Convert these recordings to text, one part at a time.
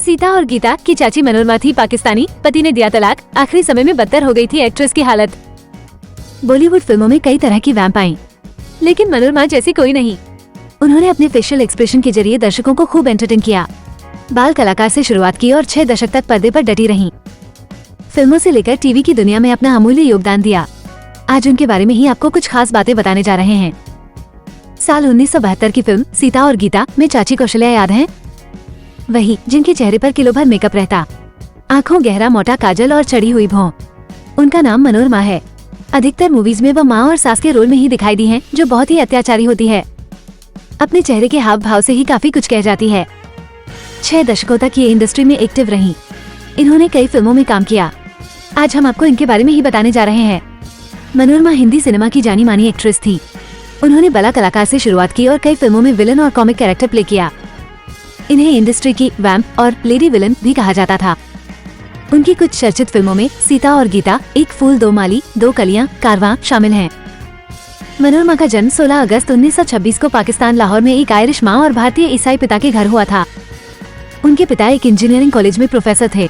सीता और गीता की चाची मनोरमा थी पाकिस्तानी, पति ने दिया तलाक। आखिरी समय में बदतर हो गई थी एक्ट्रेस की हालत। बॉलीवुड फिल्मों में कई तरह की वैम्प आई, लेकिन मनोरमा जैसी कोई नहीं। उन्होंने अपने फेशियल एक्सप्रेशन के जरिए दर्शकों को खूब एंटरटेन किया। बाल कलाकार से शुरुआत की और 6 दशक तक पर्दे पर डटी रहीं। फिल्मों से लेकर टीवी की दुनिया में अपना अमूल्य योगदान दिया। आज उनके बारे में ही आपको कुछ खास बातें बताने जा रहे हैं। साल 1972 की फिल्म सीता और गीता में चाची कौशल्या याद हैं? वही जिनके चेहरे पर किलो भर मेकअप रहता, आंखों गहरा मोटा काजल और चढ़ी हुई भौं। उनका नाम मनोरमा है। अधिकतर मूवीज में वह माँ और सास के रोल में ही दिखाई दी हैं, जो बहुत ही अत्याचारी होती है। अपने चेहरे के हाव भाव से ही काफी कुछ कह जाती है। 6 दशकों तक ये इंडस्ट्री में एक्टिव रहीं। इन्होंने कई फिल्मों में काम किया। आज हम आपको इनके बारे में ही बताने जा रहे हैं। मनोरमा हिंदी सिनेमा की जानी मानी एक्ट्रेस थी। उन्होंने बाला कलाकार से शुरुआत की और कई फिल्मों में विलन और कॉमिक कैरेक्टर प्ले किया। इन्हें इंडस्ट्री की वैम्प और लेडी विलन भी कहा जाता था। उनकी कुछ चर्चित फिल्मों में सीता और गीता, एक फूल दो माली, दो कलियां, कारवां शामिल हैं। मनोरमा का जन्म 16 अगस्त 1926 को पाकिस्तान लाहौर में एक आयरिश माँ और भारतीय ईसाई पिता के घर हुआ था। उनके पिता एक इंजीनियरिंग कॉलेज में प्रोफेसर थे।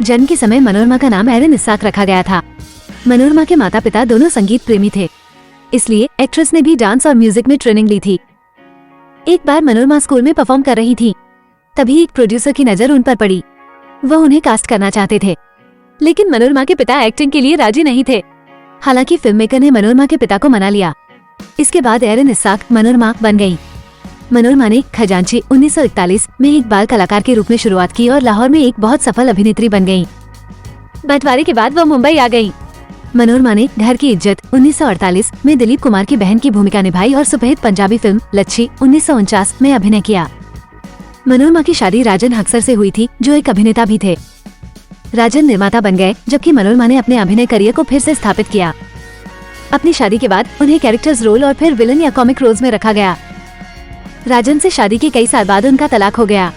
जन्म के समय मनोरमा का नाम एरन इस्साक रखा गया था। मनोरमा के माता पिता दोनों संगीत प्रेमी थे, इसलिए एक्ट्रेस ने भी डांस और म्यूजिक में ट्रेनिंग ली थी। एक बार मनोरमा स्कूल में परफॉर्म कर रही थी, तभी एक प्रोड्यूसर की नजर उन पर पड़ी। वह उन्हें कास्ट करना चाहते थे, लेकिन मनोरमा के पिता एक्टिंग के लिए राजी नहीं थे। हालांकि फिल्म मेकर ने मनोरमा के पिता को मना लिया। इसके बाद एरन इस्साक मनोरमा बन गयी। मनोरमा ने खजांची 1941 में एक बाल कलाकार के रूप में शुरुआत की और लाहौर में एक बहुत सफल अभिनेत्री बन गयी। बंटवारे के बाद वह मुंबई आ गयी। मनोरमा ने घर की इज्जत 1948 में दिलीप कुमार की बहन की भूमिका निभाई और सुपरहिट पंजाबी फिल्म लच्छी 1949 में अभिनय किया। मनोरमा की शादी राजन हक्सर से हुई थी, जो एक अभिनेता भी थे। राजन निर्माता बन गए, जबकि मनोरमा ने अपने अभिनय करियर को फिर से स्थापित किया। अपनी शादी के बाद उन्हें कैरेक्टर्स रोल और फिर विलन या कॉमिक रोल्स में रखा गया। राजन से शादी के कई साल बाद उनका तलाक हो गया।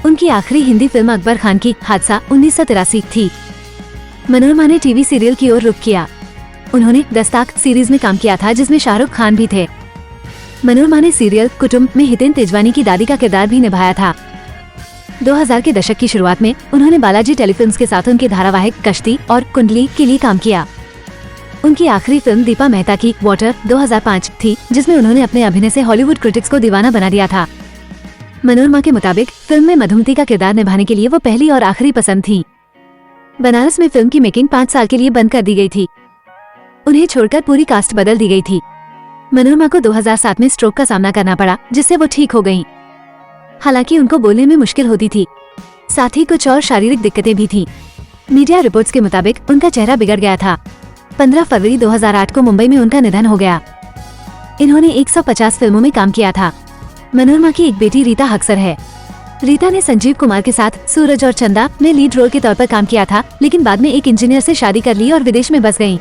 उनकी आखिरी हिंदी फिल्म अकबर खान की हादसा 1983 थी। मनोरमा ने टीवी सीरियल की ओर रुख किया। उन्होंने दस्ताक सीरीज में काम किया था, जिसमें शाहरुख खान भी थे। मनोरमा ने सीरियल कुटुंब में हितेन तेजवानी की दादी का किरदार भी निभाया था। 2000 के दशक की शुरुआत में उन्होंने बालाजी टेलीफिल्म्स के साथ उनके धारावाहिक कश्ती और कुंडली के लिए काम किया। उनकी आखिरी फिल्म दीपा मेहता की वाटर 2005 थी, जिसमें उन्होंने अपने अभिनय से हॉलीवुड क्रिटिक्स को दीवाना बना दिया था। मनोरमा के मुताबिक फिल्म में मधुमती का किरदार निभाने के लिए वो पहली और आखिरी पसंद थी। बनारस में फिल्म की मेकिंग 5 साल के लिए बंद कर दी गई थी। उन्हें छोड़कर पूरी कास्ट बदल दी गई थी। मनोरमा को 2007 में स्ट्रोक का सामना करना पड़ा, जिससे वो ठीक हो गयीं। हालांकि उनको बोलने में मुश्किल होती थी, साथ ही कुछ और शारीरिक दिक्कतें भी थीं। मीडिया रिपोर्ट्स के मुताबिक उनका चेहरा बिगड़ गया था। 15 फरवरी 2008 को मुंबई में उनका निधन हो गया। इन्होंने 150 फिल्मों में काम किया था। मनोरमा की एक बेटी रीता हक्सर है। रीता ने संजीव कुमार के साथ सूरज और चंदा में लीड रोल के तौर पर काम किया था, लेकिन बाद में एक इंजीनियर से शादी कर ली और विदेश में बस गयीं।